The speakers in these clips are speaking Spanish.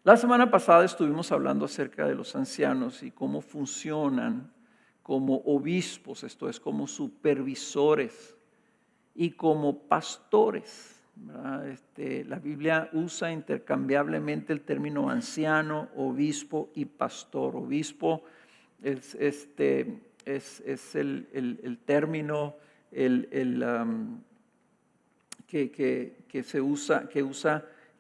La semana pasada estuvimos hablando acerca de los ancianos y cómo funcionan como obispos, esto es, como supervisores y como pastores, ¿verdad? La Biblia usa intercambiablemente el término anciano, obispo y pastor. Obispo es el término que se usa,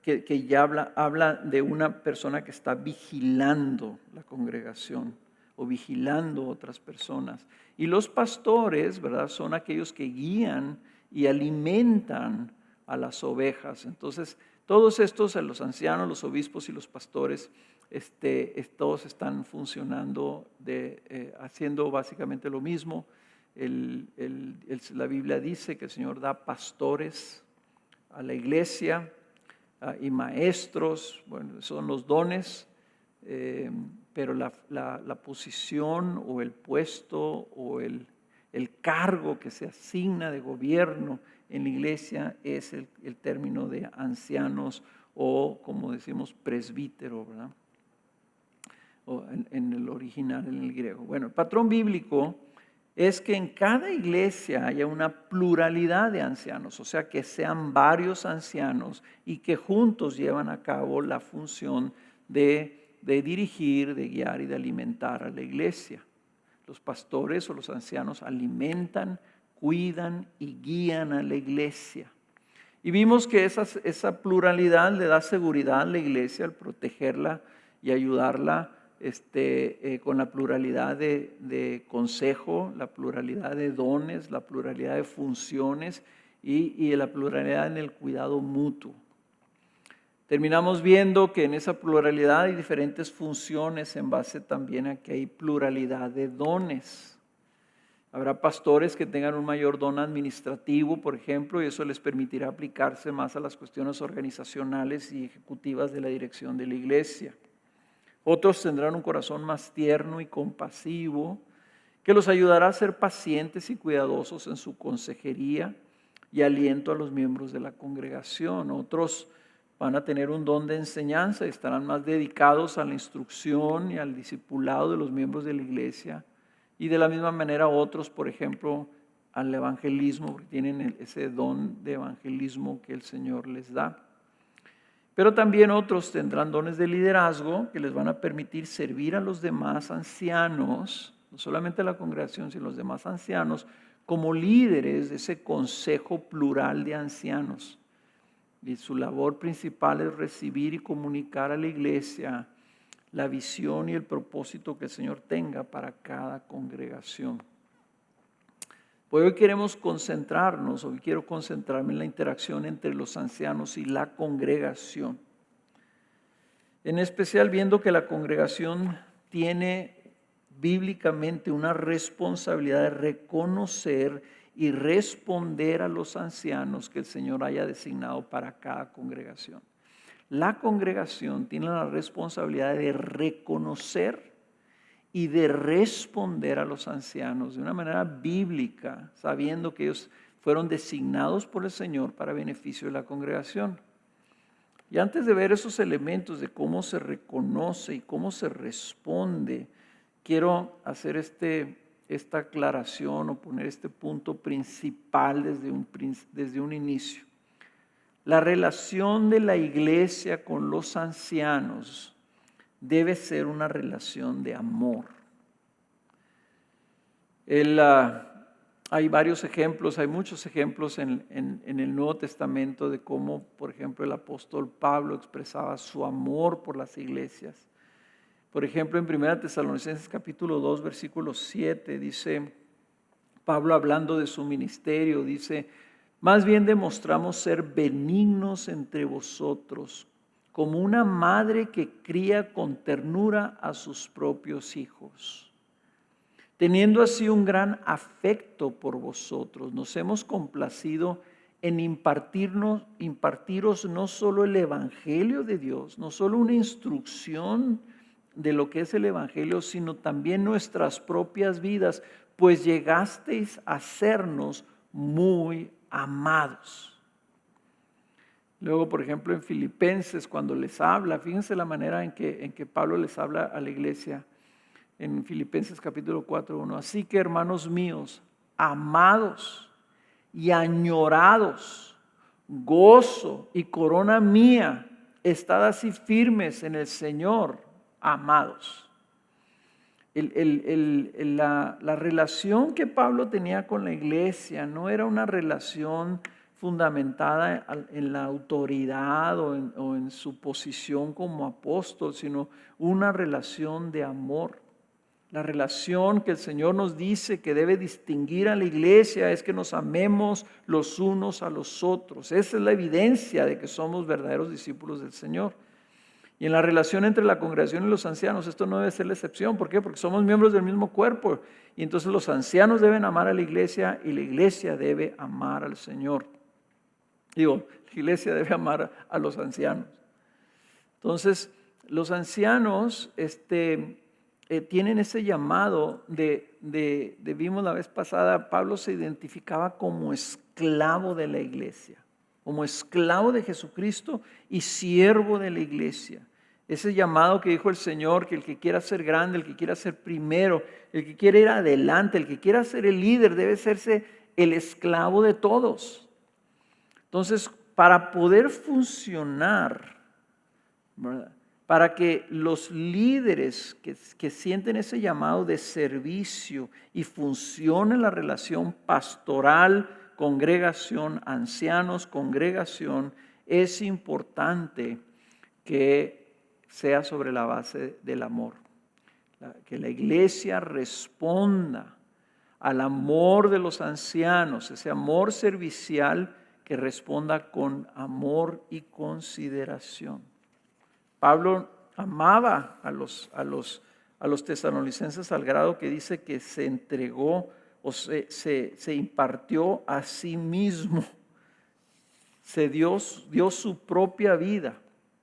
que ya habla de una persona que está vigilando la congregación o vigilando otras personas. Y los pastores, ¿verdad?, son aquellos que guían y alimentan a las ovejas. Entonces, todos estos, los ancianos, los obispos y los pastores, todos están funcionando, haciendo básicamente lo mismo. La Biblia dice que el Señor da pastores a la iglesia y maestros, bueno, son los dones, pero la posición o el puesto o el cargo que se asigna de gobierno en la iglesia es el término de ancianos o, como decimos, presbítero, ¿verdad? O en el original, en el griego. Bueno, el patrón bíblico es que en cada iglesia haya una pluralidad de ancianos, o sea, que sean varios ancianos y que juntos llevan a cabo la función de dirigir, de guiar y de alimentar a la iglesia. Los pastores o los ancianos alimentan, cuidan y guían a la iglesia. Y vimos que esa pluralidad le da seguridad a la iglesia al protegerla y ayudarla con la pluralidad de consejo, la pluralidad de dones, la pluralidad de funciones y la pluralidad en el cuidado mutuo. Terminamos viendo que en esa pluralidad hay diferentes funciones en base también a que hay pluralidad de dones. Habrá pastores que tengan un mayor don administrativo, por ejemplo, y eso les permitirá aplicarse más a las cuestiones organizacionales y ejecutivas de la dirección de la iglesia. Otros tendrán un corazón más tierno y compasivo, que los ayudará a ser pacientes y cuidadosos en su consejería y aliento a los miembros de la congregación. Otros van a tener un don de enseñanza y estarán más dedicados a la instrucción y al discipulado de los miembros de la iglesia. Y de la misma manera otros, por ejemplo, al evangelismo, porque tienen ese don de evangelismo que el Señor les da. Pero también otros tendrán dones de liderazgo que les van a permitir servir a los demás ancianos, no solamente a la congregación, sino a los demás ancianos, como líderes de ese consejo plural de ancianos. Y su labor principal es recibir y comunicar a la iglesia la visión y el propósito que el Señor tenga para cada congregación. Pues hoy queremos concentrarnos, hoy quiero concentrarme en la interacción entre los ancianos y la congregación. En especial viendo que la congregación tiene bíblicamente una responsabilidad de reconocer y responder a los ancianos que el Señor haya designado para cada congregación. La congregación tiene la responsabilidad de reconocer y de responder a los ancianos de una manera bíblica, sabiendo que ellos fueron designados por el Señor para beneficio de la congregación. Y antes de ver esos elementos de cómo se reconoce y cómo se responde, quiero hacer esta aclaración o poner este punto principal desde un inicio. La relación de la iglesia con los ancianos debe ser una relación de amor. Hay varios ejemplos, hay muchos ejemplos en el Nuevo Testamento de cómo, por ejemplo, el apóstol Pablo expresaba su amor por las iglesias. Por ejemplo, en 1 Tesalonicenses capítulo 2, versículo 7, dice Pablo hablando de su ministerio, dice: más bien demostramos ser benignos entre vosotros, como una madre que cría con ternura a sus propios hijos. Teniendo así un gran afecto por vosotros, nos hemos complacido en impartiros no solo el Evangelio de Dios, no solo una instrucción de lo que es el Evangelio, sino también nuestras propias vidas, pues llegasteis a sernos muy amados. Luego, por ejemplo, en Filipenses, cuando les habla, fíjense la manera en que Pablo les habla a la iglesia. En Filipenses capítulo 4:1. Así que, hermanos míos, amados y añorados, gozo y corona mía, estad así firmes en el Señor, amados. La relación que Pablo tenía con la iglesia no era una relación fundamentada en la autoridad o en su posición como apóstol, sino una relación de amor. La relación que el Señor nos dice que debe distinguir a la iglesia es que nos amemos los unos a los otros. Esa es la evidencia de que somos verdaderos discípulos del Señor. Y en la relación entre la congregación y los ancianos, esto no debe ser la excepción. ¿Por qué? Porque somos miembros del mismo cuerpo. Y entonces los ancianos deben amar a la iglesia y la iglesia debe amar al Señor. La iglesia debe amar a los ancianos. Entonces, los ancianos tienen ese llamado vimos la vez pasada, Pablo se identificaba como esclavo de la iglesia, como esclavo de Jesucristo y siervo de la iglesia. Ese llamado que dijo el Señor, que el que quiera ser grande, el que quiera ser primero, el que quiera ir adelante, el que quiera ser el líder, debe serse el esclavo de todos. Entonces, para poder funcionar, ¿verdad?, para que los líderes que sienten ese llamado de servicio y funcione la relación pastoral, congregación, ancianos, congregación, es importante que sea sobre la base del amor. Que la iglesia responda al amor de los ancianos, ese amor servicial que responda con amor y consideración. Pablo amaba a los tesalonicenses al grado que dice que se entregó o se impartió a sí mismo. Dio su propia vida.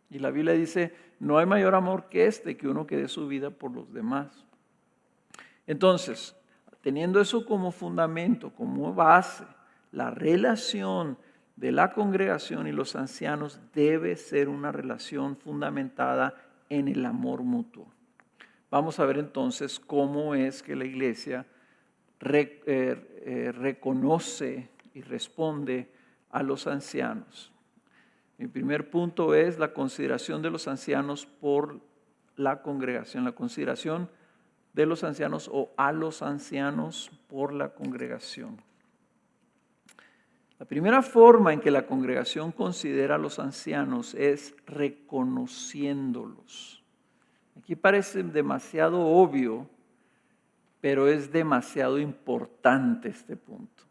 Y la Biblia dice, no hay mayor amor que que uno que dé su vida por los demás. Entonces, teniendo eso como fundamento, como base, la relación de la congregación y los ancianos debe ser una relación fundamentada en el amor mutuo. Vamos a ver entonces cómo es que la iglesia reconoce y responde a los ancianos. Mi primer punto es la consideración de los ancianos por la congregación, la consideración de los ancianos o a los ancianos por la congregación. La primera forma en que la congregación considera a los ancianos es reconociéndolos. Aquí parece demasiado obvio, pero es demasiado importante este punto.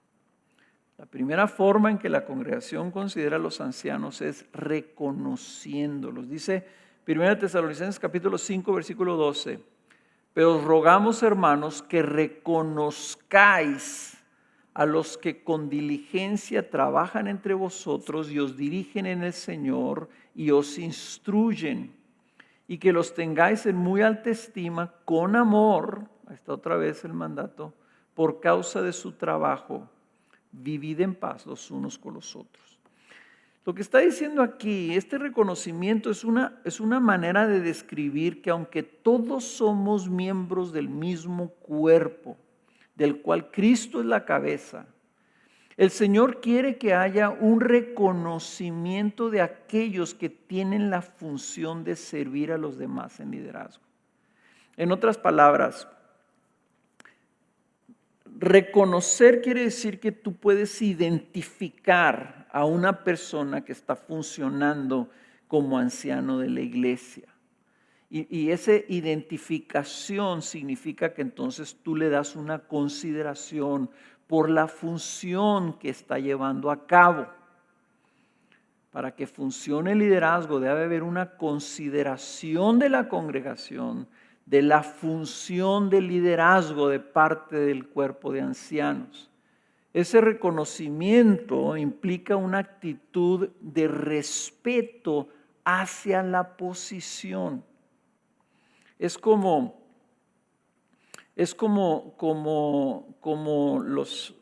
La primera forma en que la congregación considera a los ancianos es reconociéndolos. Dice 1 Tesalonicenses capítulo 5, versículo 12. Pero os rogamos, hermanos, que reconozcáis a los que con diligencia trabajan entre vosotros y os dirigen en el Señor y os instruyen, y que los tengáis en muy alta estima con amor, ahí está otra vez el mandato, por causa de su trabajo. Vivid en paz los unos con los otros. Lo que está diciendo aquí, este reconocimiento es una manera de describir que aunque todos somos miembros del mismo cuerpo, del cual Cristo es la cabeza, el Señor quiere que haya un reconocimiento de aquellos que tienen la función de servir a los demás en liderazgo. En otras palabras, reconocer quiere decir que tú puedes identificar a una persona que está funcionando como anciano de la iglesia. Y esa identificación significa que entonces tú le das una consideración por la función que está llevando a cabo. Para que funcione el liderazgo debe haber una consideración de la congregación de la función del liderazgo de parte del cuerpo de ancianos. Ese reconocimiento implica una actitud de respeto hacia la posición. Es como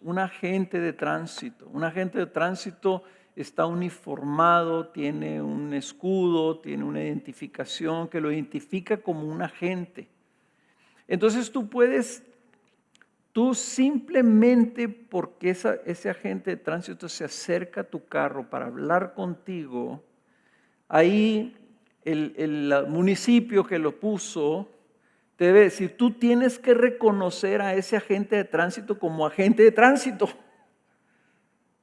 un agente de tránsito. Un agente de tránsito está uniformado, tiene un escudo, tiene una identificación que lo identifica como un agente. Entonces tú simplemente porque ese agente de tránsito se acerca a tu carro para hablar contigo, ahí el municipio que lo puso te debe decir, tú tienes que reconocer a ese agente de tránsito como agente de tránsito.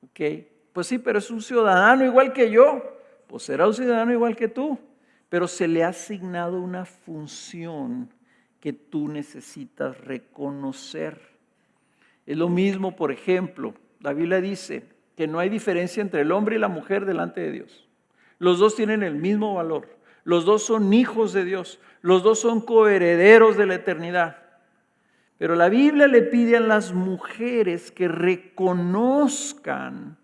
¿Ok? Pues sí, pero es un ciudadano igual que yo. Pues será un ciudadano igual que tú. Pero se le ha asignado una función que tú necesitas reconocer. Es lo mismo, por ejemplo, la Biblia dice que no hay diferencia entre el hombre y la mujer delante de Dios. Los dos tienen el mismo valor. Los dos son hijos de Dios. Los dos son coherederos de la eternidad. Pero la Biblia le pide a las mujeres que reconozcan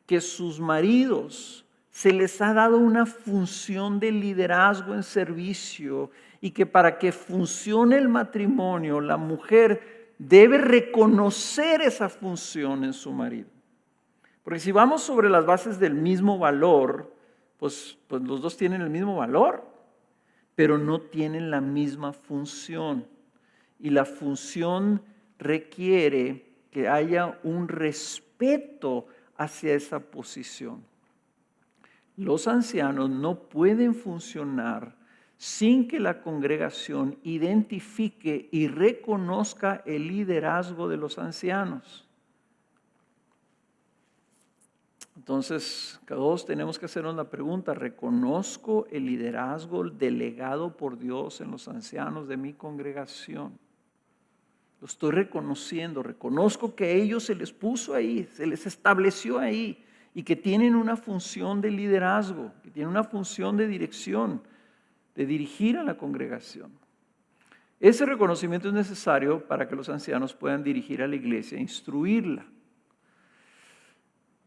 que sus maridos se les ha dado una función de liderazgo en servicio y que para que funcione el matrimonio, la mujer debe reconocer esa función en su marido. Porque si vamos sobre las bases del mismo valor, pues los dos tienen el mismo valor, pero no tienen la misma función. Y la función requiere que haya un respeto hacia esa posición. Los ancianos no pueden funcionar sin que la congregación identifique y reconozca el liderazgo de los ancianos. Entonces, todos tenemos que hacernos la pregunta, ¿reconozco el liderazgo delegado por Dios en los ancianos de mi congregación? Lo estoy reconociendo, reconozco que a ellos se les puso ahí, se les estableció ahí y que tienen una función de liderazgo, que tienen una función de dirección, de dirigir a la congregación. Ese reconocimiento es necesario para que los ancianos puedan dirigir a la iglesia e instruirla.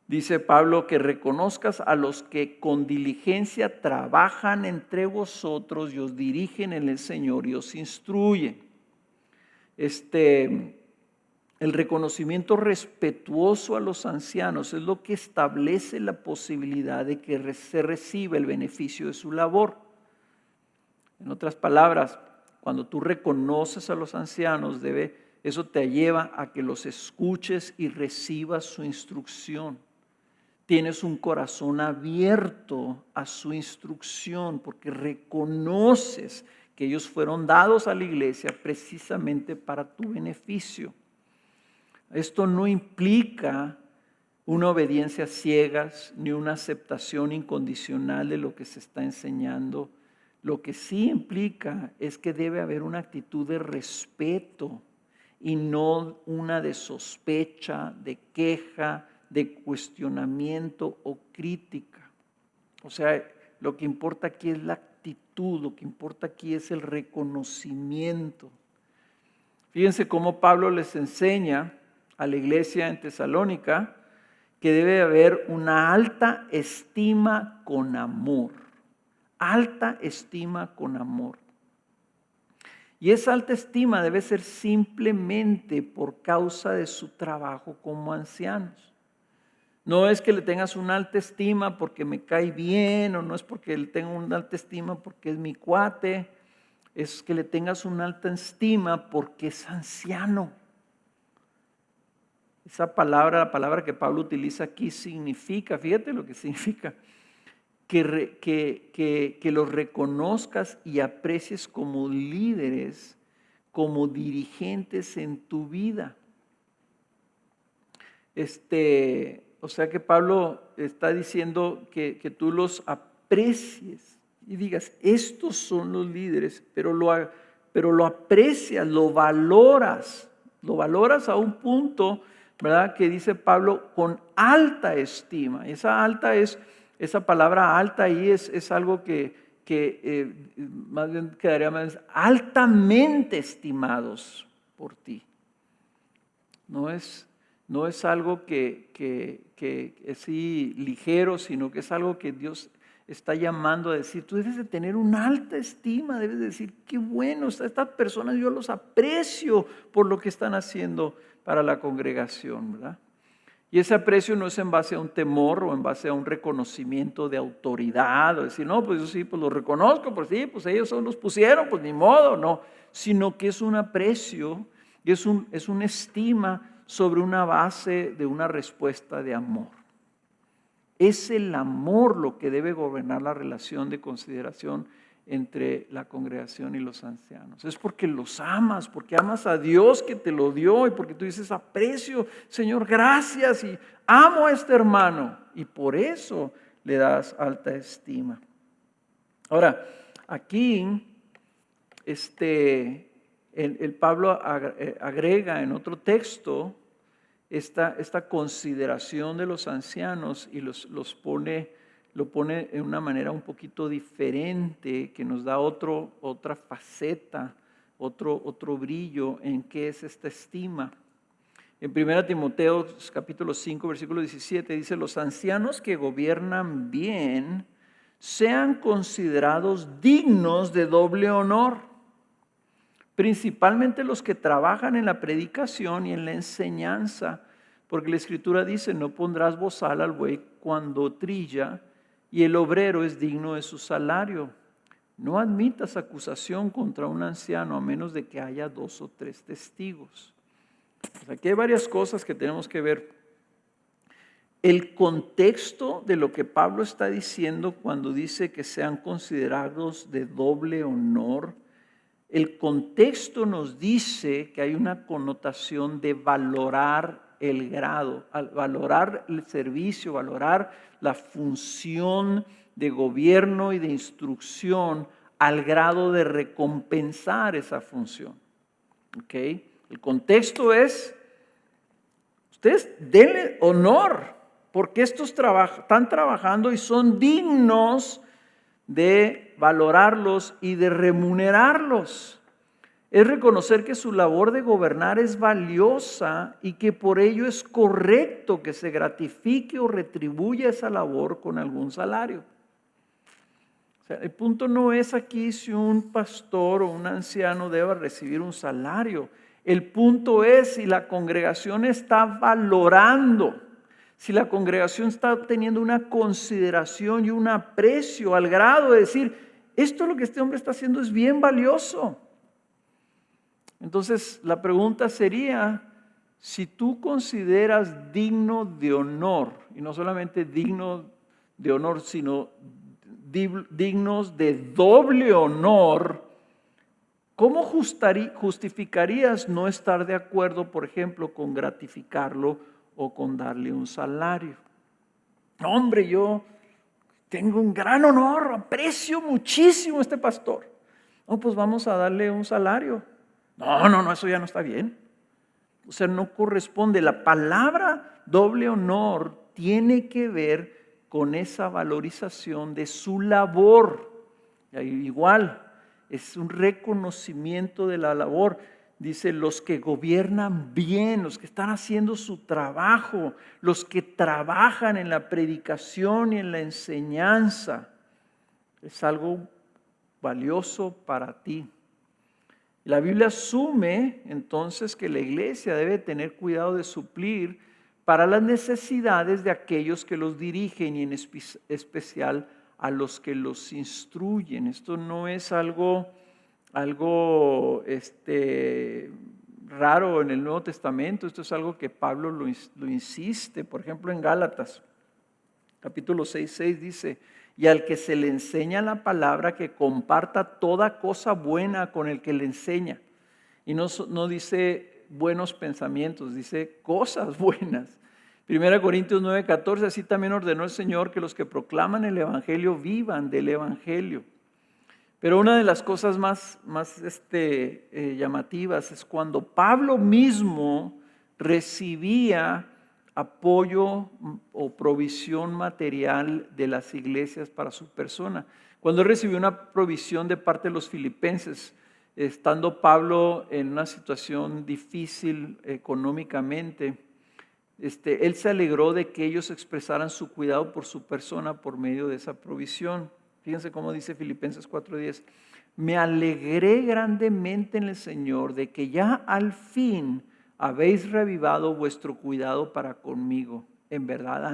Dice Pablo que reconozcas a los que con diligencia trabajan entre vosotros y os dirigen en el Señor y os instruyen. El reconocimiento respetuoso a los ancianos es lo que establece la posibilidad de que se reciba el beneficio de su labor. En otras palabras, cuando tú reconoces a los ancianos, eso te lleva a que los escuches y recibas su instrucción. Tienes un corazón abierto a su instrucción porque reconoces que ellos fueron dados a la iglesia precisamente para tu beneficio. Esto no implica una obediencia a ciegas ni una aceptación incondicional de lo que se está enseñando. Lo que sí implica es que debe haber una actitud de respeto y no una de sospecha, de queja, de cuestionamiento o crítica. O sea, lo que importa aquí es la actitud, lo que importa aquí es el reconocimiento. Fíjense cómo Pablo les enseña a la iglesia en Tesalónica que debe haber una alta estima con amor. Alta estima con amor. Y esa alta estima debe ser simplemente por causa de su trabajo como ancianos. No es que le tengas una alta estima porque me cae bien, o no es porque le tenga una alta estima porque es mi cuate, es que le tengas una alta estima porque es anciano. Esa palabra, la palabra que Pablo utiliza aquí significa, fíjate lo que significa, que los reconozcas y aprecies como líderes, como dirigentes en tu vida. O sea que Pablo está diciendo que tú los aprecies y digas, estos son los líderes, pero lo aprecias, lo valoras a un punto, ¿verdad? Que dice Pablo, con alta estima. Esa palabra alta ahí es algo que más bien quedaría más altamente estimados por ti. No es algo que es así ligero, sino que es algo que Dios está llamando a decir. Tú debes de tener una alta estima, debes de decir, qué bueno, estas personas yo los aprecio por lo que están haciendo para la congregación, ¿verdad? Y ese aprecio no es en base a un temor o en base a un reconocimiento de autoridad, o decir, no, pues yo sí, pues los reconozco, pues sí, pues ellos los pusieron, pues ni modo, no. Sino que es un aprecio y es una estima sobre una base de una respuesta de amor. Es el amor lo que debe gobernar la relación de consideración entre la congregación y los ancianos. Es porque los amas, porque amas a Dios que te lo dio y porque tú dices, aprecio, Señor, gracias y amo a este hermano. Y por eso le das alta estima. Ahora, aquí el Pablo agrega en otro texto esta consideración de los ancianos y lo pone en una manera un poquito diferente, que nos da otra faceta, otro brillo en qué es esta estima. En 1 Timoteo capítulo 5, versículo 17 dice, los ancianos que gobiernan bien sean considerados dignos de doble honor, principalmente los que trabajan en la predicación y en la enseñanza, porque la Escritura dice, no pondrás bozal al buey cuando trilla, y el obrero es digno de su salario. No admitas acusación contra un anciano a menos de que haya 2 o 3 testigos. Pues aquí hay varias cosas que tenemos que ver. El contexto de lo que Pablo está diciendo cuando dice que sean considerados de doble honor, el contexto nos dice que hay una connotación de valorar el grado, valorar el servicio, valorar la función de gobierno y de instrucción al grado de recompensar esa función. ¿Okay? El contexto es, ustedes denle honor, porque estos están trabajando y son dignos de valorarlos y de remunerarlos. Es reconocer que su labor de gobernar es valiosa y que por ello es correcto que se gratifique o retribuya esa labor con algún salario. O sea, el punto no es aquí si un pastor o un anciano debe recibir un salario. El punto es si la congregación está valorando, si la congregación está teniendo una consideración y un aprecio al grado de decir, esto lo que este hombre está haciendo es bien valioso. Entonces la pregunta sería, si tú consideras digno de honor, y no solamente digno de honor, sino dignos de doble honor, ¿cómo justificarías no estar de acuerdo, por ejemplo, con gratificarlo o con darle un salario? Hombre, yo tengo un gran honor, aprecio muchísimo a este pastor. No, pues vamos a darle un salario. No, eso ya no está bien. O sea, no corresponde. La palabra doble honor tiene que ver con esa valorización de su labor. Igual, es un reconocimiento de la labor. Dice, los que gobiernan bien, los que están haciendo su trabajo, los que trabajan en la predicación y en la enseñanza. Es algo valioso para ti. La Biblia asume entonces que la iglesia debe tener cuidado de suplir para las necesidades de aquellos que los dirigen y en especial a los que los instruyen. Esto no es algo raro en el Nuevo Testamento, esto es algo que Pablo lo insiste. Por ejemplo, en Gálatas, capítulo 6 dice, y al que se le enseña la palabra, que comparta toda cosa buena con el que le enseña. Y no dice buenos pensamientos, dice cosas buenas. 1 Corintios 9:14, así también ordenó el Señor que los que proclaman el Evangelio vivan del Evangelio. Pero una de las cosas más llamativas es cuando Pablo mismo recibía apoyo o provisión material de las iglesias para su persona. Cuando él recibió una provisión de parte de los filipenses, estando Pablo en una situación difícil económicamente, él se alegró de que ellos expresaran su cuidado por su persona por medio de esa provisión. Fíjense cómo dice Filipenses 4:10. Me alegré grandemente en el Señor de que ya al fin habéis revivado vuestro cuidado para conmigo. En verdad,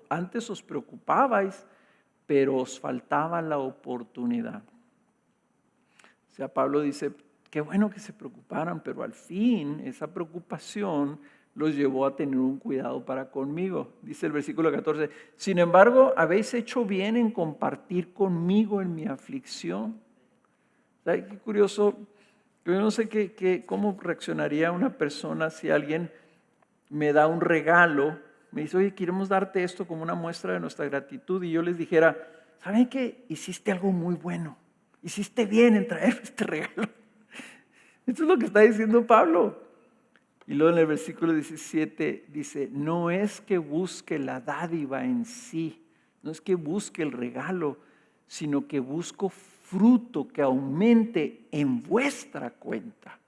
antes os preocupabais, pero os faltaba la oportunidad. O sea, Pablo dice, qué bueno que se preocuparan, pero al fin esa preocupación los llevó a tener un cuidado para conmigo. Dice el versículo 14, sin embargo, habéis hecho bien en compartir conmigo en mi aflicción. ¿Sabes qué curioso? Yo no sé cómo reaccionaría una persona si alguien me da un regalo, me dice, oye, queremos darte esto como una muestra de nuestra gratitud, y yo les dijera, ¿saben qué? Hiciste algo muy bueno, hiciste bien en traer este regalo. Esto es lo que está diciendo Pablo. Y luego en el versículo 17 dice, no es que busque la dádiva en sí, no es que busque el regalo, sino que busco fruto que aumente en vuestra cuenta.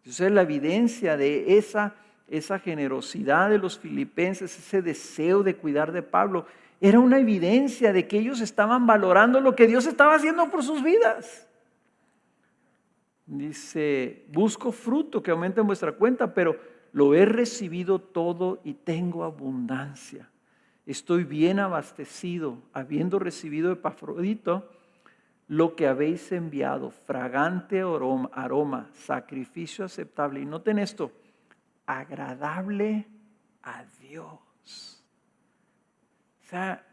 Esa es la evidencia de esa generosidad de los filipenses, ese deseo de cuidar de Pablo. Era una evidencia de que ellos estaban valorando lo que Dios estaba haciendo por sus vidas. Dice, busco fruto que aumente en vuestra cuenta, pero lo he recibido todo y tengo abundancia. Estoy bien abastecido, habiendo recibido Epafrodito, lo que habéis enviado, fragante aroma, sacrificio aceptable. Y noten esto, agradable a Dios. O sea,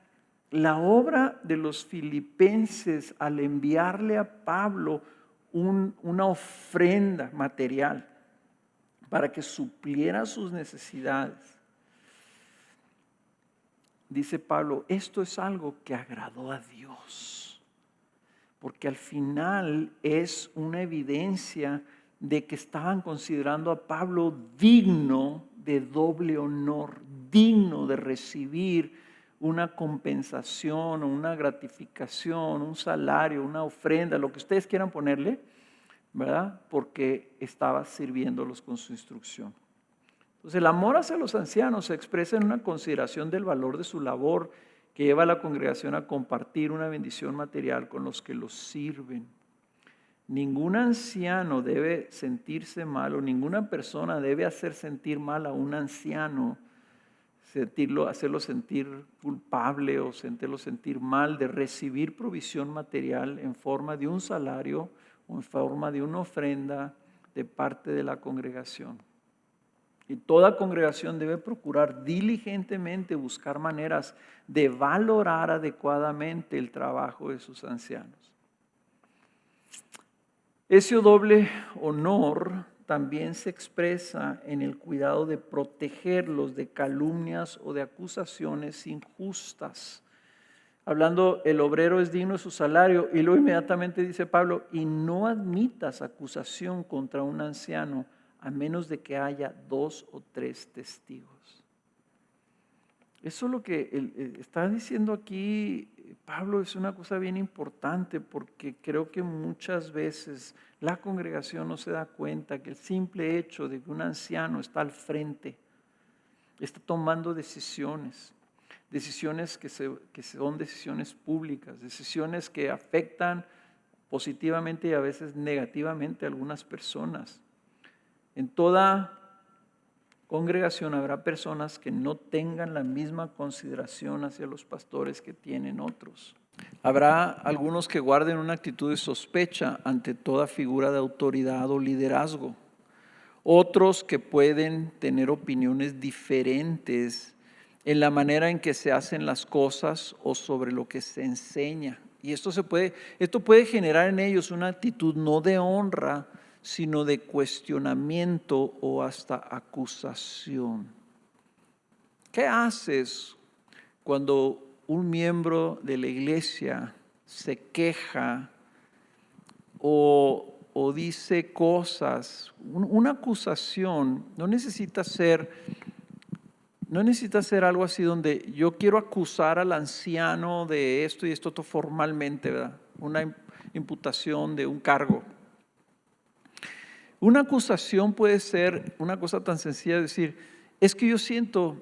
la obra de los filipenses al enviarle a Pablo una ofrenda material para que supliera sus necesidades. Dice Pablo, esto es algo que agradó a Dios, porque al final es una evidencia de que estaban considerando a Pablo digno de doble honor, digno de recibir una compensación o una gratificación, un salario, una ofrenda, lo que ustedes quieran ponerle, ¿verdad? Porque estaba sirviéndolos con su instrucción. Entonces el amor hacia los ancianos se expresa en una consideración del valor de su labor que lleva a la congregación a compartir una bendición material con los que los sirven. Ningún anciano debe sentirse mal o ninguna persona debe hacer sentir mal a un anciano, hacerlo sentir culpable o hacerlo sentir mal de recibir provisión material en forma de un salario o en forma de una ofrenda de parte de la congregación. Y toda congregación debe procurar diligentemente buscar maneras de valorar adecuadamente el trabajo de sus ancianos. Ese doble honor también se expresa en el cuidado de protegerlos de calumnias o de acusaciones injustas. Hablando, el obrero es digno de su salario, y luego inmediatamente dice Pablo, y no admitas acusación contra un anciano a menos de que haya 2 o 3 testigos. Eso es lo que está diciendo aquí Pablo, es una cosa bien importante, porque creo que muchas veces la congregación no se da cuenta que el simple hecho de que un anciano está al frente, está tomando decisiones que son decisiones públicas, decisiones que afectan positivamente y a veces negativamente a algunas personas. En toda congregación habrá personas que no tengan la misma consideración hacia los pastores que tienen otros. Habrá algunos que guarden una actitud de sospecha ante toda figura de autoridad o liderazgo. Otros que pueden tener opiniones diferentes en la manera en que se hacen las cosas o sobre lo que se enseña. Y esto puede generar en ellos una actitud no de honra, sino de cuestionamiento o hasta acusación. ¿Qué haces cuando un miembro de la iglesia se queja o dice cosas? Una acusación no necesita ser algo así donde yo quiero acusar al anciano de esto y esto formalmente, ¿verdad? Una imputación de un cargo. Una acusación puede ser una cosa tan sencilla de decir, es que yo siento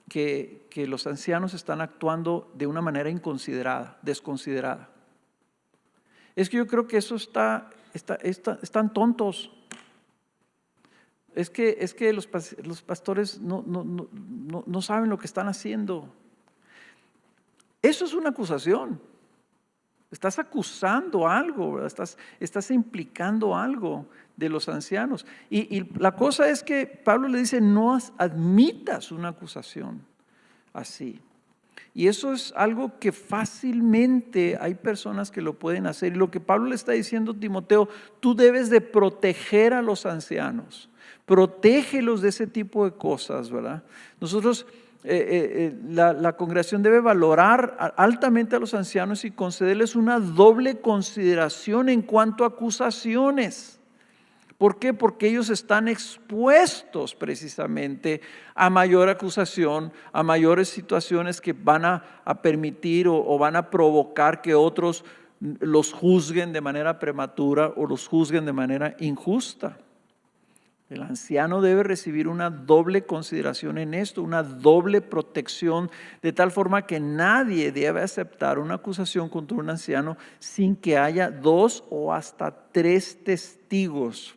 que los ancianos están actuando de una manera inconsiderada, desconsiderada. Es que yo creo que eso están tontos. es que los pastores no saben lo que están haciendo. Eso es una acusación. Estás acusando algo, ¿verdad? Estás implicando algo de los ancianos. Y la cosa es que Pablo le dice, no admitas una acusación así. Y eso es algo que fácilmente hay personas que lo pueden hacer. Y lo que Pablo le está diciendo a Timoteo, tú debes de proteger a los ancianos. Protégelos de ese tipo de cosas, ¿verdad? Nosotros, la congregación debe valorar altamente a los ancianos y concederles una doble consideración en cuanto a acusaciones. ¿Por qué? Porque ellos están expuestos precisamente a mayor acusación, a mayores situaciones que van a permitir o van a provocar que otros los juzguen de manera prematura o los juzguen de manera injusta. El anciano debe recibir una doble consideración en esto, una doble protección, de tal forma que nadie debe aceptar una acusación contra un anciano sin que haya 2 o hasta 3 testigos.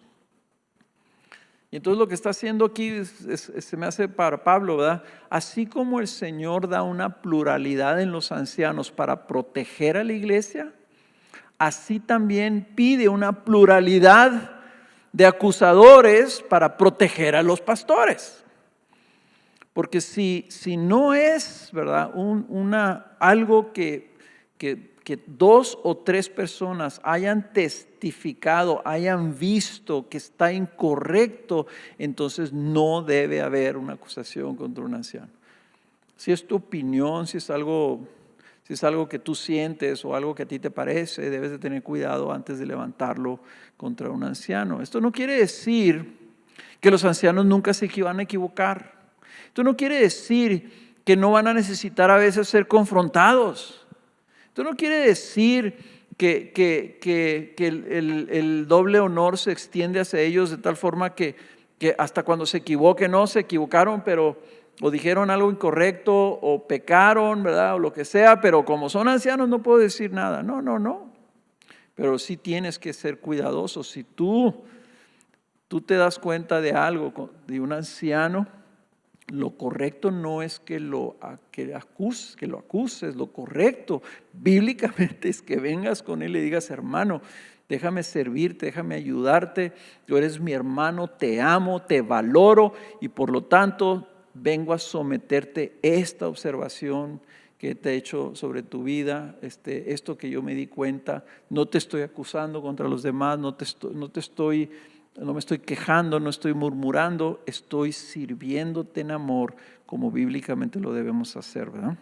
Y entonces lo que está haciendo aquí se me hace para Pablo, ¿verdad? Así como el Señor da una pluralidad en los ancianos para proteger a la iglesia, así también pide una pluralidad de acusadores para proteger a los pastores. Porque si no es, ¿verdad?, algo que 2 o 3 personas hayan testificado, hayan visto que está incorrecto, entonces no debe haber una acusación contra un anciano. Si es tu opinión, si es algo que tú sientes o algo que a ti te parece, debes de tener cuidado antes de levantarlo contra un anciano. Esto no quiere decir que los ancianos nunca se van a equivocar. Esto no quiere decir que no van a necesitar a veces ser confrontados. Esto no quiere decir que el doble honor se extiende hacia ellos de tal forma que hasta cuando se equivoquen, no se equivocaron, pero o dijeron algo incorrecto o pecaron, ¿verdad? O lo que sea, pero como son ancianos no puedo decir nada. No. Pero sí tienes que ser cuidadoso. Si tú te das cuenta de algo, de un anciano, lo correcto no es que lo acuses, lo correcto bíblicamente es que vengas con él y le digas, hermano, déjame servirte, déjame ayudarte, tú eres mi hermano, te amo, te valoro y por lo tanto vengo a someterte esta observación que te he hecho sobre tu vida, esto que yo me di cuenta, no te estoy acusando contra los demás, no me estoy quejando, no estoy murmurando, estoy sirviéndote en amor como bíblicamente lo debemos hacer, ¿verdad?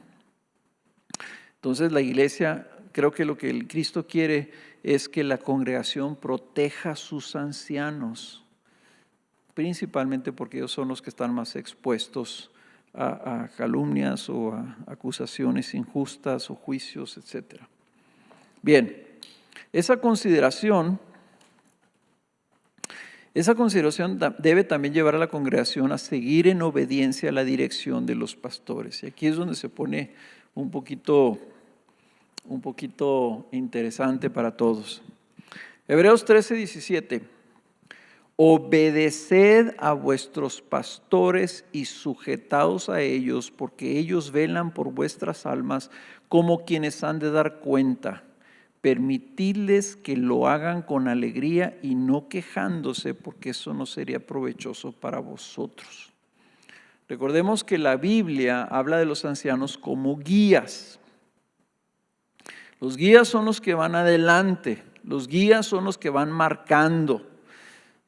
Entonces la iglesia, creo que lo que el Cristo quiere es que la congregación proteja a sus ancianos, principalmente porque ellos son los que están más expuestos a calumnias o a acusaciones injustas o juicios, etc. Bien, esa consideración debe también llevar a la congregación a seguir en obediencia a la dirección de los pastores. Y aquí es donde se pone un poquito interesante para todos. Hebreos 13:17. Obedeced a vuestros pastores y sujetaos a ellos, porque ellos velan por vuestras almas como quienes han de dar cuenta. Permitidles que lo hagan con alegría y no quejándose, porque eso no sería provechoso para vosotros. Recordemos que la Biblia habla de los ancianos como guías. Los guías son los que van adelante, los guías son los que van marcando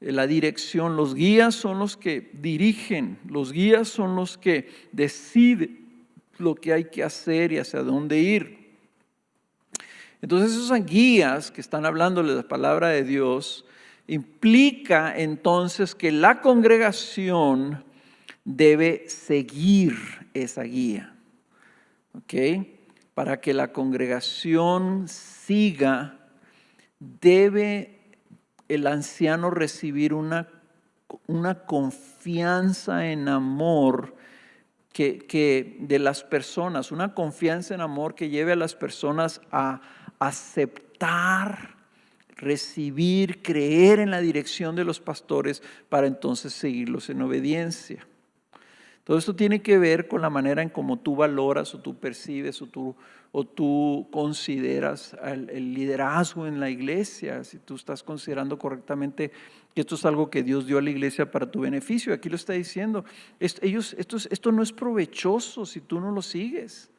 la dirección, los guías son los que dirigen, los guías son los que deciden lo que hay que hacer y hacia dónde ir. Entonces esos guías que están hablando de la palabra de Dios implica entonces que la congregación debe seguir esa guía, ¿ok? Para que la congregación siga, debe el anciano recibir una confianza en amor que de las personas, una confianza en amor que lleve a las personas a aceptar recibir, creer en la dirección de los pastores para entonces seguirlos en obediencia. Todo esto tiene que ver con la manera en cómo tú valoras o tú percibes o tú consideras el liderazgo en la iglesia. Si tú estás considerando correctamente que esto es algo que Dios dio a la iglesia para tu beneficio. Aquí lo está diciendo. Esto no es provechoso si tú no lo sigues.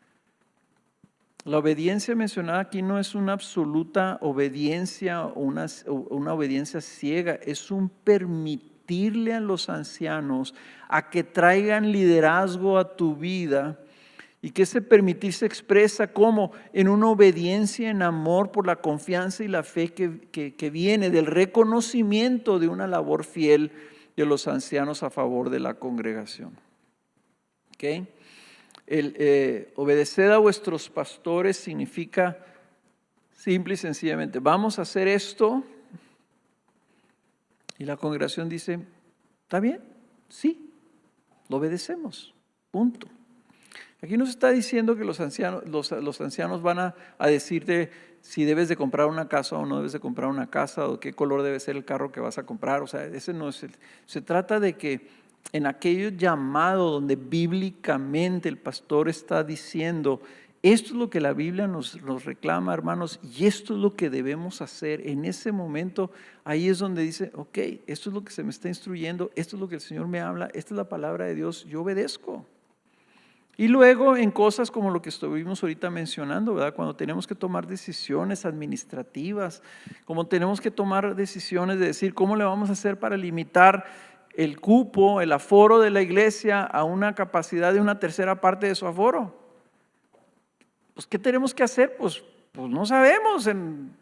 La obediencia mencionada aquí no es una absoluta obediencia o una obediencia ciega, es un permitirle a los ancianos a que traigan liderazgo a tu vida, y que ese permitir se expresa como en una obediencia en amor por la confianza y la fe que viene del reconocimiento de una labor fiel de los ancianos a favor de la congregación. ¿Ok? Obedeced a vuestros pastores significa simple y sencillamente, vamos a hacer esto, y la congregación dice, ¿está bien? Sí, lo obedecemos, punto. Aquí nos está diciendo que los ancianos van a decirte si debes de comprar una casa o no debes de comprar una casa, o qué color debe ser el carro que vas a comprar. O sea, ese no es se trata de que en aquel llamado donde bíblicamente el pastor está diciendo, esto es lo que la Biblia nos reclama, hermanos, y esto es lo que debemos hacer. En ese momento, ahí es donde dice, ok, esto es lo que se me está instruyendo, esto es lo que el Señor me habla, esta es la palabra de Dios, yo obedezco. Y luego en cosas como lo que estuvimos ahorita mencionando, ¿verdad? Cuando tenemos que tomar decisiones administrativas, como tenemos que tomar decisiones de decir cómo le vamos a hacer para limitar el cupo, el aforo de la iglesia a una capacidad de una tercera parte de su aforo. Pues, ¿qué tenemos que hacer? Pues no sabemos,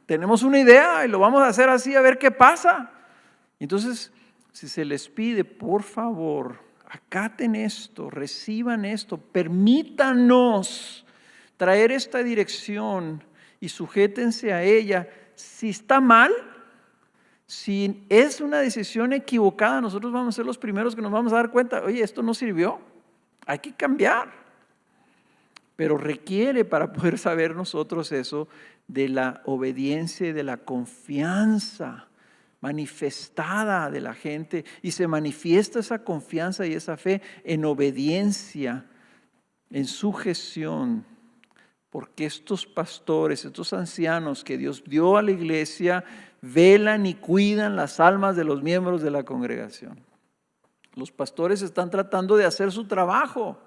tenemos una idea y lo vamos a hacer así a ver qué pasa. Entonces, si se les pide, por favor, acaten esto, reciban esto, permítanos traer esta dirección y sujétense a ella. Si está mal, si es una decisión equivocada, nosotros vamos a ser los primeros que nos vamos a dar cuenta, oye, esto no sirvió, hay que cambiar. Pero requiere, para poder saber nosotros eso, de la obediencia y de la confianza manifestada de la gente, y se manifiesta esa confianza y esa fe en obediencia, en sujeción, porque estos pastores, estos ancianos que Dios dio a la iglesia, velan y cuidan las almas de los miembros de la congregación. Los pastores están tratando de hacer su trabajo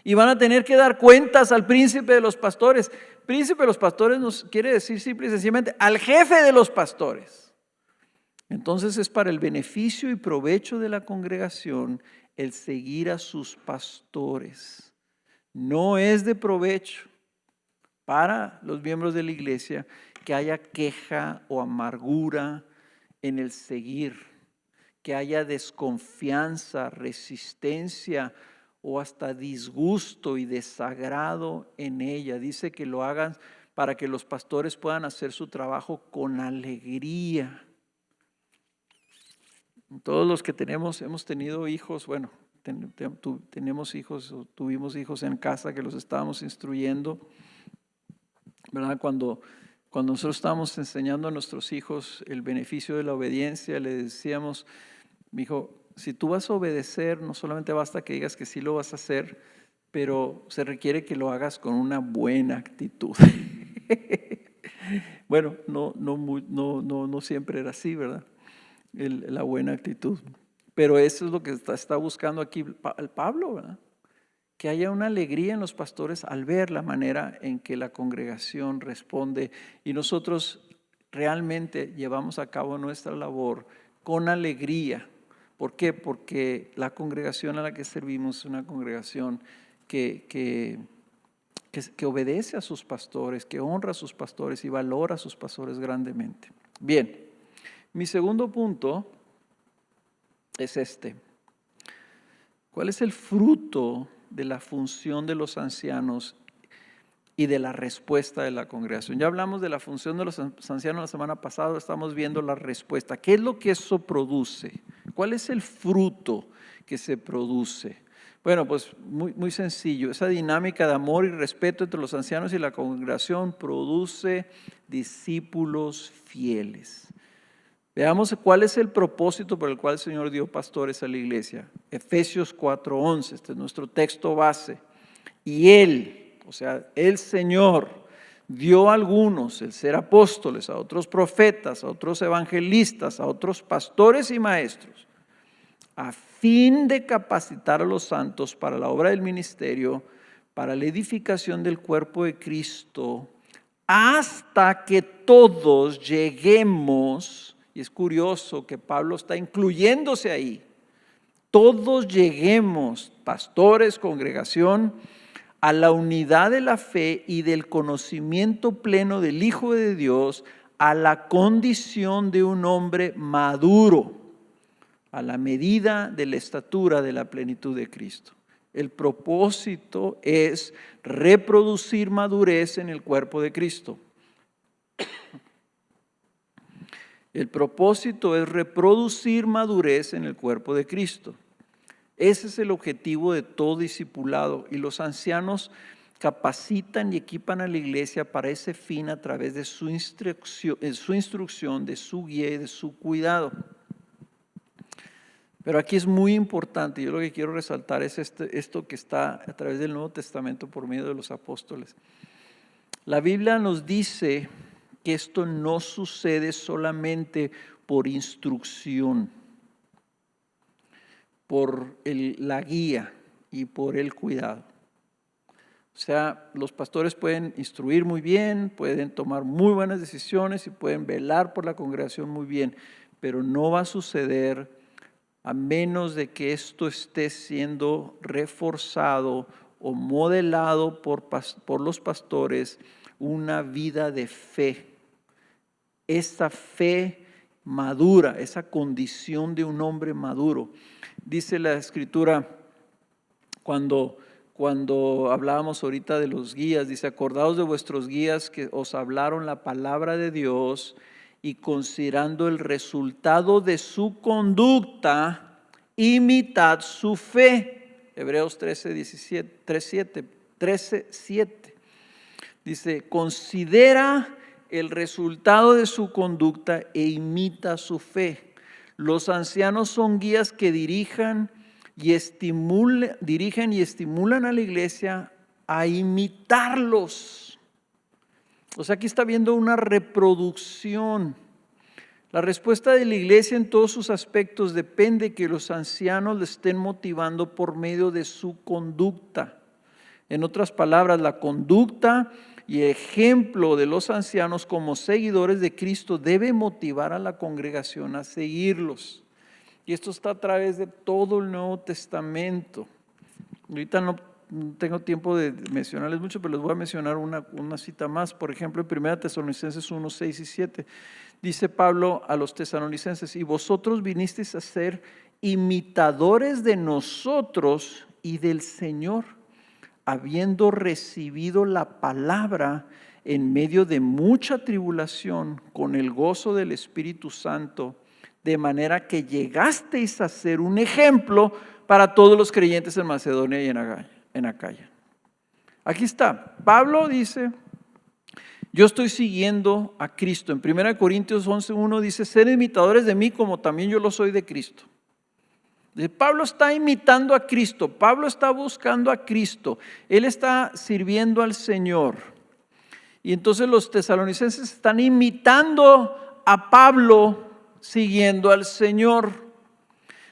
y van a tener que dar cuentas al príncipe de los pastores. Príncipe de los pastores nos quiere decir simple y sencillamente al jefe de los pastores. Entonces es para el beneficio y provecho de la congregación el seguir a sus pastores. No es de provecho para los miembros de la iglesia que haya queja o amargura en el seguir, que haya desconfianza, resistencia o hasta disgusto y desagrado en ella. Dice que lo hagan para que los pastores puedan hacer su trabajo con alegría. Todos los que hemos tenido hijos, bueno, tenemos hijos o tuvimos hijos en casa que los estábamos instruyendo, ¿verdad? Cuando nosotros estábamos enseñando a nuestros hijos el beneficio de la obediencia, le decíamos, mi hijo, si tú vas a obedecer, no solamente basta que digas que sí lo vas a hacer, pero se requiere que lo hagas con una buena actitud. Bueno, no siempre era así, ¿verdad? La buena actitud. Pero eso es lo que está buscando aquí el Pablo, ¿verdad? Que haya una alegría en los pastores al ver la manera en que la congregación responde, y nosotros realmente llevamos a cabo nuestra labor con alegría. ¿Por qué? Porque la congregación a la que servimos es una congregación que obedece a sus pastores, que honra a sus pastores y valora a sus pastores grandemente. Bien. Mi segundo punto es este. ¿Cuál es el fruto de la función de los ancianos y de la respuesta de la congregación? Ya hablamos de la función de los ancianos la semana pasada, estamos viendo la respuesta. ¿Qué es lo que eso produce? ¿Cuál es el fruto que se produce? Bueno, pues muy sencillo. Esa dinámica de amor y respeto entre los ancianos y la congregación produce discípulos fieles. Veamos cuál es el propósito por el cual el Señor dio pastores a la iglesia. Efesios 4:11, este es nuestro texto base. Y Él, o sea, el Señor, dio a algunos el ser apóstoles, a otros profetas, a otros evangelistas, a otros pastores y maestros, a fin de capacitar a los santos para la obra del ministerio, para la edificación del cuerpo de Cristo, hasta que todos lleguemos. Y es curioso que Pablo está incluyéndose ahí. Todos lleguemos, pastores, congregación, a la unidad de la fe y del conocimiento pleno del Hijo de Dios, a la condición de un hombre maduro, a la medida de la estatura de la plenitud de Cristo. El propósito es reproducir madurez en el cuerpo de Cristo. El propósito es reproducir madurez en el cuerpo de Cristo. Ese es el objetivo de todo discipulado, y los ancianos capacitan y equipan a la iglesia para ese fin a través de su instrucción, de su guía y de su cuidado. Pero aquí es muy importante, yo lo que quiero resaltar es esto que está a través del Nuevo Testamento por medio de los apóstoles. La Biblia nos dice que esto no sucede solamente por instrucción, por la guía y por el cuidado. O sea, los pastores pueden instruir muy bien, pueden tomar muy buenas decisiones y pueden velar por la congregación muy bien, pero no va a suceder a menos de que esto esté siendo reforzado o modelado por los pastores, una vida de fe. Esa fe madura, esa condición de un hombre maduro. Dice la Escritura, cuando hablábamos ahorita de los guías, dice: acordaos de vuestros guías que os hablaron la palabra de Dios, y considerando el resultado de su conducta, imitad su fe. Hebreos 13:7. Dice: considera el resultado de su conducta e imita su fe. Los ancianos son guías que dirigen y estimulan a la iglesia a imitarlos. O sea, aquí está viendo una reproducción. La respuesta de la iglesia en todos sus aspectos depende de que los ancianos le estén motivando por medio de su conducta. En otras palabras, la conducta y ejemplo de los ancianos como seguidores de Cristo debe motivar a la congregación a seguirlos. Y esto está a través de todo el Nuevo Testamento. Ahorita no tengo tiempo de mencionarles mucho, pero les voy a mencionar una cita más. Por ejemplo, en 1 Tesalonicenses 1, 6 y 7, dice Pablo a los tesalonicenses: y vosotros vinisteis a ser imitadores de nosotros y del Señor, habiendo recibido la palabra en medio de mucha tribulación, con el gozo del Espíritu Santo, de manera que llegasteis a ser un ejemplo para todos los creyentes en Macedonia y en Acaya. Aquí está, Pablo dice: yo estoy siguiendo a Cristo. En 1 Corintios 11:1 dice: sed imitadores de mí como también yo lo soy de Cristo. Pablo está imitando a Cristo, Pablo está buscando a Cristo, él está sirviendo al Señor. Y entonces los tesalonicenses están imitando a Pablo, siguiendo al Señor.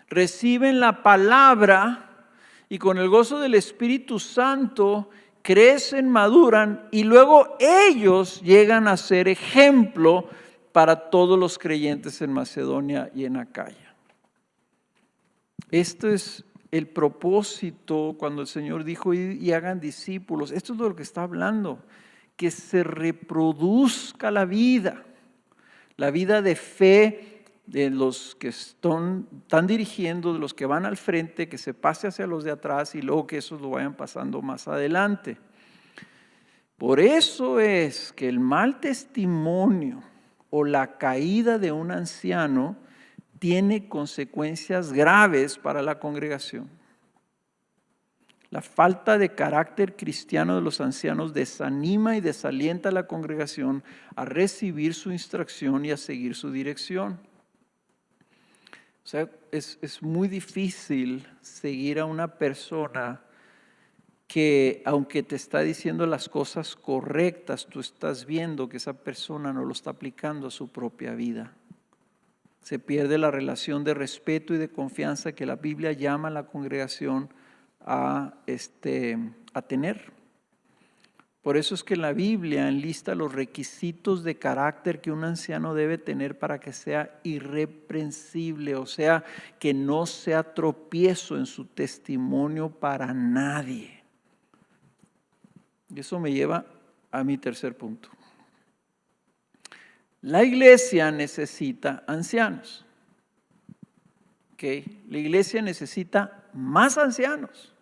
Reciben la palabra y con el gozo del Espíritu Santo crecen, maduran, y luego ellos llegan a ser ejemplo para todos los creyentes en Macedonia y en Acaya. Esto es el propósito cuando el Señor dijo: y hagan discípulos. Esto es de lo que está hablando, que se reproduzca la vida de fe de los que están dirigiendo, de los que van al frente, que se pase hacia los de atrás y luego que esos lo vayan pasando más adelante. Por eso es que el mal testimonio o la caída de un anciano tiene consecuencias graves para la congregación. La falta de carácter cristiano de los ancianos desanima y desalienta a la congregación a recibir su instrucción y a seguir su dirección. O sea, es muy difícil seguir a una persona que, aunque te está diciendo las cosas correctas, tú estás viendo que esa persona no lo está aplicando a su propia vida. Se pierde la relación de respeto y de confianza que la Biblia llama a la congregación a tener. Por eso es que la Biblia enlista los requisitos de carácter que un anciano debe tener para que sea irreprensible, o sea, que no sea tropiezo en su testimonio para nadie. Y eso me lleva a mi tercer punto. La iglesia necesita ancianos. ¿Okay? La iglesia necesita más ancianos.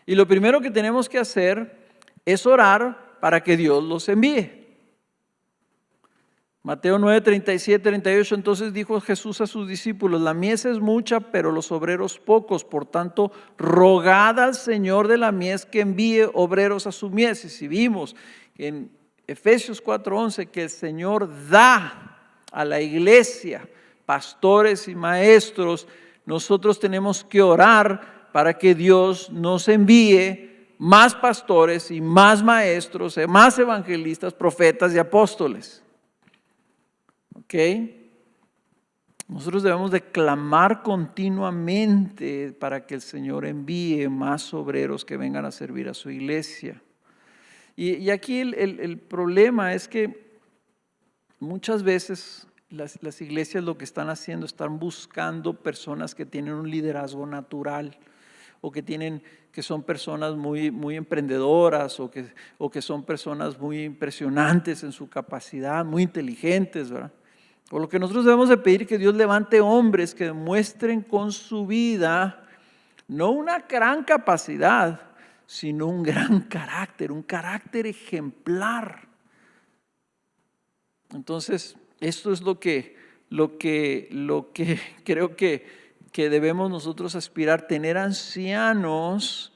Y lo primero que tenemos que hacer es orar para que Dios los envíe. Mateo 9, 37, 38, entonces dijo Jesús a sus discípulos: la mies es mucha, pero los obreros pocos. Por tanto, rogad al Señor de la mies que envíe obreros a su mies. Y si vimos en Efesios 4:11 que el Señor da a la iglesia pastores y maestros, nosotros tenemos que orar para que Dios nos envíe más pastores y más maestros, más evangelistas, profetas y apóstoles. ¿Ok? Nosotros debemos de clamar continuamente para que el Señor envíe más obreros que vengan a servir a su iglesia. Y aquí el problema es que muchas veces las iglesias lo que están haciendo, están buscando personas que tienen un liderazgo natural, o que son personas muy emprendedoras, o que son personas muy impresionantes en su capacidad, muy inteligentes, ¿verdad? Por lo que nosotros debemos de pedir que Dios levante hombres que demuestren con su vida no una gran capacidad, sino un gran carácter, un carácter ejemplar. Entonces, esto es lo que creo que debemos nosotros aspirar, tener ancianos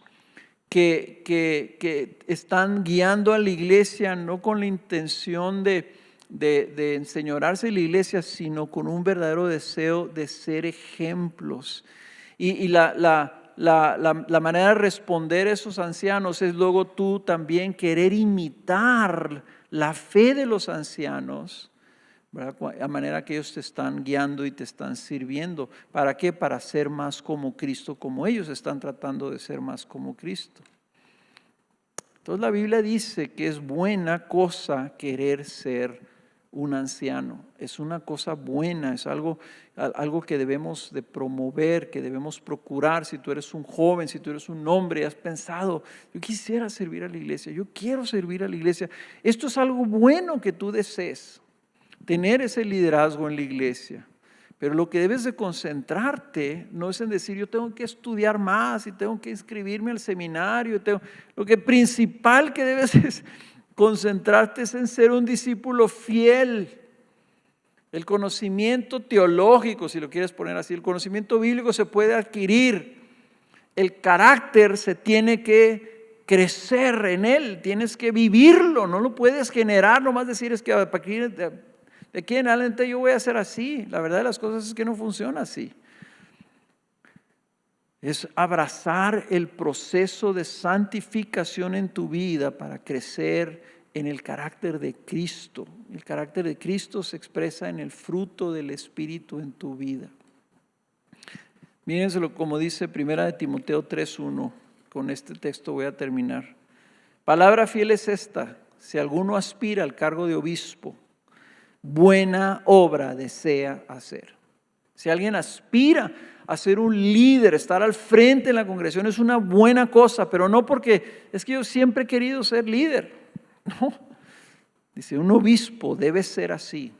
que están guiando a la iglesia no con la intención de enseñorarse de la iglesia, sino con un verdadero deseo de ser ejemplos. Y la manera de responder a esos ancianos es luego tú también querer imitar la fe de los ancianos, ¿verdad? A manera que ellos te están guiando y te están sirviendo. ¿Para qué? Para ser más como Cristo, como ellos están tratando de ser más como Cristo. Entonces la Biblia dice que es buena cosa querer ser un anciano. Es una cosa buena, es algo que debemos de promover, que debemos procurar. Si tú eres un joven, si tú eres un hombre, has pensado: yo quisiera servir a la iglesia, yo quiero servir a la iglesia. Esto es algo bueno que tú desees, tener ese liderazgo en la iglesia. Pero lo que debes de concentrarte no es en decir: yo tengo que estudiar más y tengo que inscribirme al seminario. Lo que principal que debes es concentrarte es en ser un discípulo fiel. El conocimiento teológico, si lo quieres poner así, el conocimiento bíblico se puede adquirir. El carácter se tiene que crecer en él, tienes que vivirlo, no lo puedes generar, nomás decir: es que de aquí en adelante yo voy a ser así. La verdad de las cosas es que no funciona así. Es abrazar el proceso de santificación en tu vida para crecer en el carácter de Cristo. El carácter de Cristo se expresa en el fruto del Espíritu en tu vida. Mírenselo como dice 1 Timoteo 3:1. Con este texto voy a terminar. Palabra fiel es esta: si alguno aspira al cargo de obispo, buena obra desea hacer. Si alguien aspira a ser un líder, estar al frente en la congregación, es una buena cosa, pero no porque es que yo siempre he querido ser líder. No, dice: un obispo debe ser así,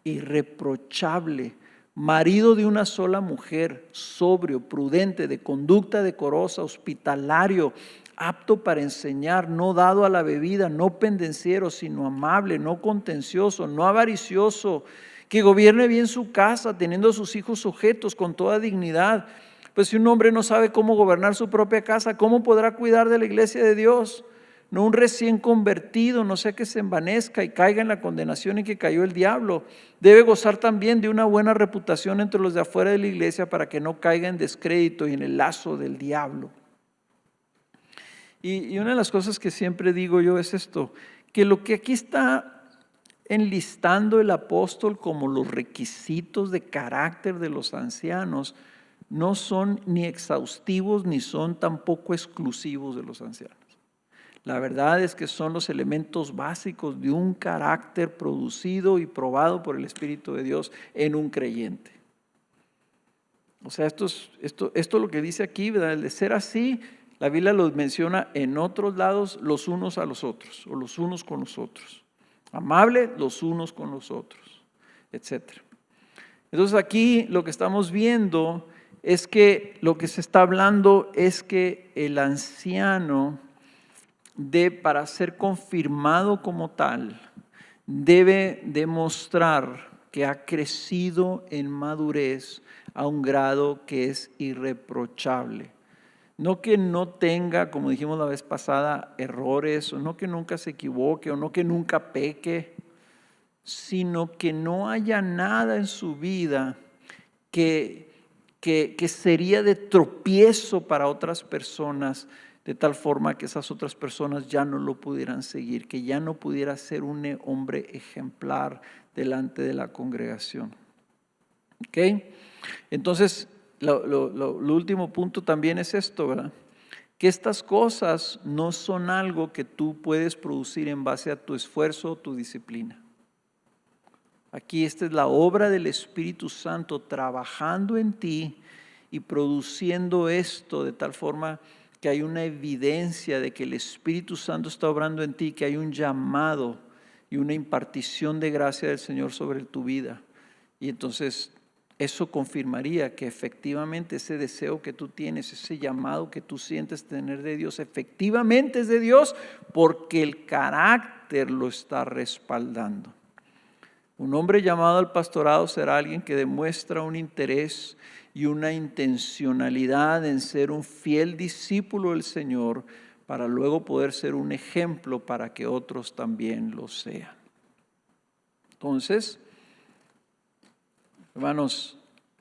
irreprochable, marido de una sola mujer, sobrio, prudente, de conducta decorosa, hospitalario, apto para enseñar, no dado a la bebida, no pendenciero, sino amable, no contencioso, no avaricioso, que gobierne bien su casa, teniendo a sus hijos sujetos con toda dignidad. Pues si un hombre no sabe cómo gobernar su propia casa, ¿cómo podrá cuidar de la iglesia de Dios? No un recién convertido, no sea que se envanezca y caiga en la condenación en que cayó el diablo. Debe gozar también de una buena reputación entre los de afuera de la iglesia para que no caiga en descrédito y en el lazo del diablo. Y una de las cosas que siempre digo yo es esto, que lo que aquí está enlistando el apóstol como los requisitos de carácter de los ancianos no son ni exhaustivos ni son tampoco exclusivos de los ancianos. La verdad es que son los elementos básicos de un carácter producido y probado por el Espíritu de Dios en un creyente. O sea, esto es lo que dice aquí, ¿verdad? El de ser así, la Biblia los menciona en otros lados los unos a los otros, o los unos con los otros. Amable los unos con los otros, etc. Entonces aquí lo que estamos viendo es que lo que se está hablando es que el anciano para ser confirmado como tal, debe demostrar que ha crecido en madurez a un grado que es irreprochable. No que no tenga, como dijimos la vez pasada, errores, o no que nunca se equivoque, o no que nunca peque, sino que no haya nada en su vida que sería de tropiezo para otras personas, de tal forma que esas otras personas ya no lo pudieran seguir, que ya no pudiera ser un hombre ejemplar delante de la congregación. ¿Ok? Entonces, lo último punto también es esto, ¿verdad? Que estas cosas no son algo que tú puedes producir en base a tu esfuerzo o tu disciplina. Aquí esta es la obra del Espíritu Santo trabajando en ti y produciendo esto de tal forma que hay una evidencia de que el Espíritu Santo está obrando en ti, que hay un llamado y una impartición de gracia del Señor sobre tu vida. Y entonces eso confirmaría que efectivamente ese deseo que tú tienes, ese llamado que tú sientes tener de Dios, efectivamente es de Dios porque el carácter lo está respaldando. Un hombre llamado al pastorado será alguien que demuestra un interés y una intencionalidad en ser un fiel discípulo del Señor para luego poder ser un ejemplo para que otros también lo sean. Entonces, hermanos,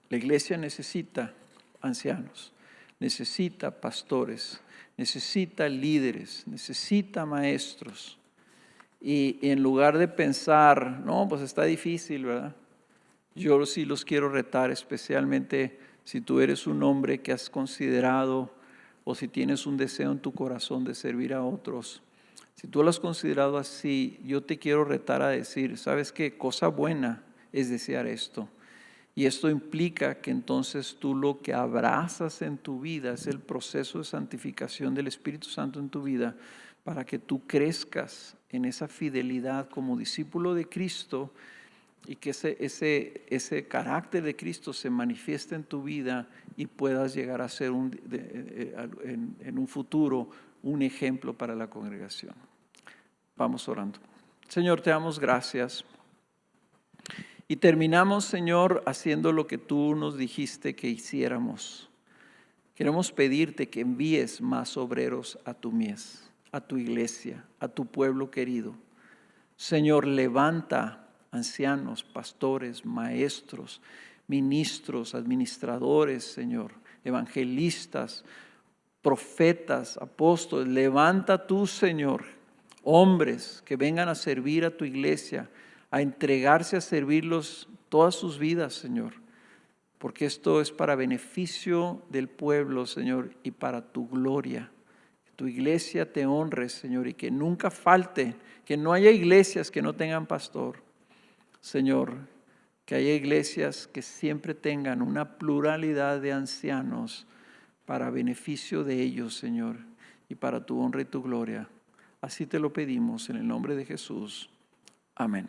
la iglesia necesita ancianos, necesita pastores, necesita líderes, necesita maestros. Y en lugar de pensar, no, pues está difícil, ¿verdad? Yo sí los quiero retar, especialmente si tú eres un hombre que has considerado o si tienes un deseo en tu corazón de servir a otros. Si tú lo has considerado así, yo te quiero retar a decir, ¿sabes qué? Cosa buena es desear esto. Y esto implica que entonces tú lo que abrazas en tu vida es el proceso de santificación del Espíritu Santo en tu vida para que tú crezcas en esa fidelidad como discípulo de Cristo y que ese carácter de Cristo se manifieste en tu vida y puedas llegar a ser en un futuro un ejemplo para la congregación. Vamos orando. Señor, te damos gracias. Y terminamos, Señor, haciendo lo que tú nos dijiste que hiciéramos. Queremos pedirte que envíes más obreros a tu mies, a tu iglesia, a tu pueblo querido. Señor, levanta ancianos, pastores, maestros, ministros, administradores, Señor, evangelistas, profetas, apóstoles. Levanta tú, Señor, hombres que vengan a servir a tu iglesia, a entregarse a servirlos todas sus vidas, Señor, porque esto es para beneficio del pueblo, Señor, y para tu gloria. Que tu iglesia te honre, Señor, y que nunca falte, que no haya iglesias que no tengan pastor, Señor, que haya iglesias que siempre tengan una pluralidad de ancianos para beneficio de ellos, Señor, y para tu honra y tu gloria. Así te lo pedimos en el nombre de Jesús. Amén.